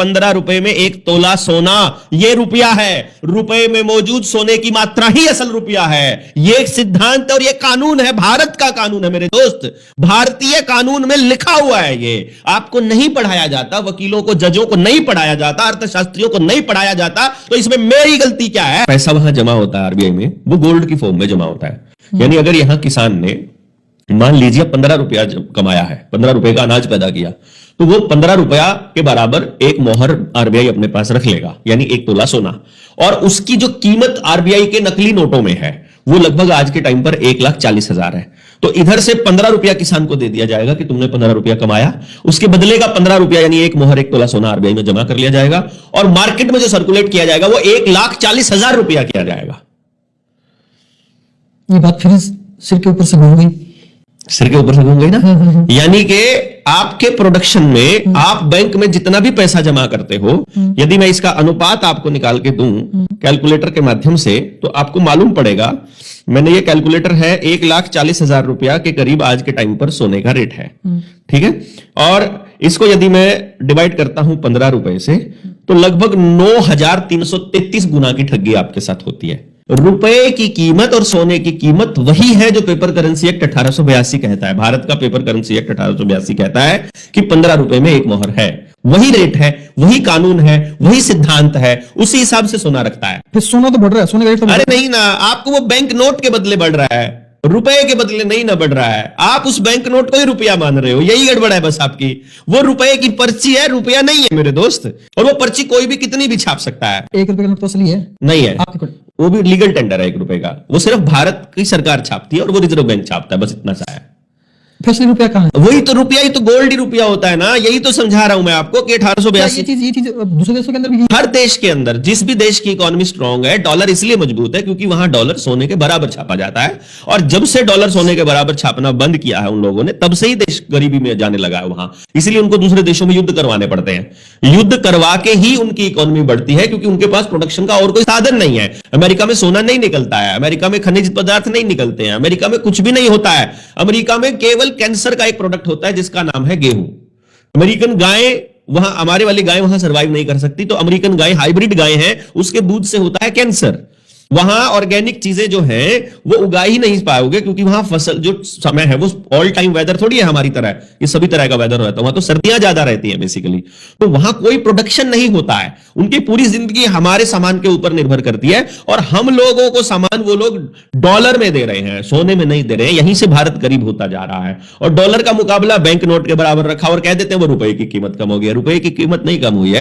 15 रुपए में 1 तोला सोना, यह रुपया है। रुपए में मौजूद सोने की मात्रा ही असल रुपया है। यह एक सिद्धांत और यह कानून है, भारत का कानून है मेरे दोस्त, भारतीय कानून में लिखा हुआ है। ये आपको नहीं पढ़ाया जाता, वकीलों को, जजों को नहीं पढ़ाया जाता, अर्थशास्त्रियों को नहीं पढ़ाया जाता, तो इसमें मेरी गलती क्या है? पैसा वहां जमा होता है आरबीआई में, वो गोल्ड की फॉर्म में जमा होता है। यानी अगर यहां किसान ने मान लीजिए 15 रुपया कमाया है, 15 रुपए का अनाज पैदा किया, तो वो 15 रुपया के बराबर एक मोहर आरबीआई अपने पास रख लेगा, यानी 1 तोला सोना। और उसकी जो कीमत आरबीआई के नकली नोटों में है वो लगभग आज के टाइम पर 1,40,000 है। तो इधर से 15 रुपया किसान को दे दिया जाएगा कि तुमने 15 रुपया कमाया, उसके बदले का 15 रुपया यानी एक मोहर 1 तोला सोना आरबीआई में जमा कर लिया जाएगा, और मार्केट में जो सर्कुलेट किया जाएगा वो 1,40,000 रुपया किया जाएगा। ये बात फिर सिर के ऊपर से घूम गई, सिर के ऊपर से घूम गई ना। यानी कि आपके प्रोडक्शन में आप बैंक में जितना भी पैसा जमा करते हो, यदि मैं इसका अनुपात आपको निकाल के दूं कैलकुलेटर के माध्यम से, तो आपको मालूम पड़ेगा। मैंने ये कैलकुलेटर है, 1,40,000 रुपया के करीब आज के टाइम पर सोने का रेट है, ठीक है। और इसको यदि मैं डिवाइड करता हूं 15 रुपए से, तो लगभग 9,333 गुना की ठगी आपके साथ होती है। रुपए की कीमत और सोने की कीमत वही है जो पेपर करेंसी एक्ट 1882 कहता है। भारत का पेपर करेंसी एक्ट 1882 कहता है कि 15 रुपए में एक मोहर है। वही रेट है, वही कानून है, वही सिद्धांत है, उसी हिसाब से सोना रखता है। फिर सोना तो बढ़ रहा है, सोने का रेट तो अरे नहीं ना, आपको वो बैंक नोट के बदले बढ़ रहा है, रुपए के बदले नहीं ना बढ़ रहा है। आप उस बैंक नोट को ही रुपया मान रहे हो, यही गड़बड़ है बस आपकी। वो रुपए की पर्ची है, रुपया नहीं है मेरे दोस्त। और वो पर्ची कोई भी कितनी भी छाप सकता है। 1 रुपए का नोट तो असली है? नहीं है, वो भी लीगल टेंडर है 1 रुपए का। वो सिर्फ भारत की सरकार छापती है और वो रिजर्व बैंक छापता है, बस इतना सा है। फैसले रुपया कहां है? वही तो रुपया ही तो गोल्ड ही रुपया होता है ना। यही तो समझा रहा हूं मैं आपको कि 1882 ये चीज दूसरे देशों के अंदर भी, हर देश के अंदर, जिस भी देश की इकोनॉमी स्ट्रांग है, डॉलर इसलिए मजबूत है क्योंकि वहां डॉलर सोने के बराबर छापा जाता है। और जब से डॉलर सोने के बराबर छापना बंद किया है उन लोगों ने, तब से ही देश गरीबी में जाने लगा है वहां। इसलिए उनको दूसरे देशों में युद्ध करवाने पड़ते हैं। युद्ध करवा के ही उनकी इकोनॉमी बढ़ती है, क्योंकि उनके पास प्रोडक्शन का और कोई साधन नहीं है। अमेरिका में सोना नहीं निकलता है, अमेरिका में खनिज पदार्थ नहीं निकलते हैं, अमेरिका में कुछ भी नहीं होता है। अमेरिका में केवल कैंसर का एक प्रोडक्ट होता है जिसका नाम है गेहूं। अमेरिकन गाय, वहां हमारे वाली गाय वहां सरवाइव नहीं कर सकती, तो अमेरिकन गाय हाइब्रिड गाय है, उसके दूध से होता है कैंसर। वहां ऑर्गेनिक चीजें जो हैं वो उगा ही नहीं पाओगे, क्योंकि वहां फसल जो समय है वो ऑल टाइम वेदर थोड़ी है हमारी तरह, ये सभी तरह का वेदर रहता है। वहां तो सर्दियां ज्यादा रहती हैं बेसिकली, तो वहां कोई प्रोडक्शन नहीं होता है। उनकी पूरी जिंदगी हमारे सामान के ऊपर निर्भर करती है, और हम लोगों को सामान वो लोग डॉलर में दे रहे हैं, सोने में नहीं दे रहे हैं। यहीं से भारत गरीब होता जा रहा है। और डॉलर का मुकाबला बैंक नोट के बराबर रखा और कह देते हैं वो रुपए की कीमत कम हो गई। रुपए की कीमत नहीं कम हुई है।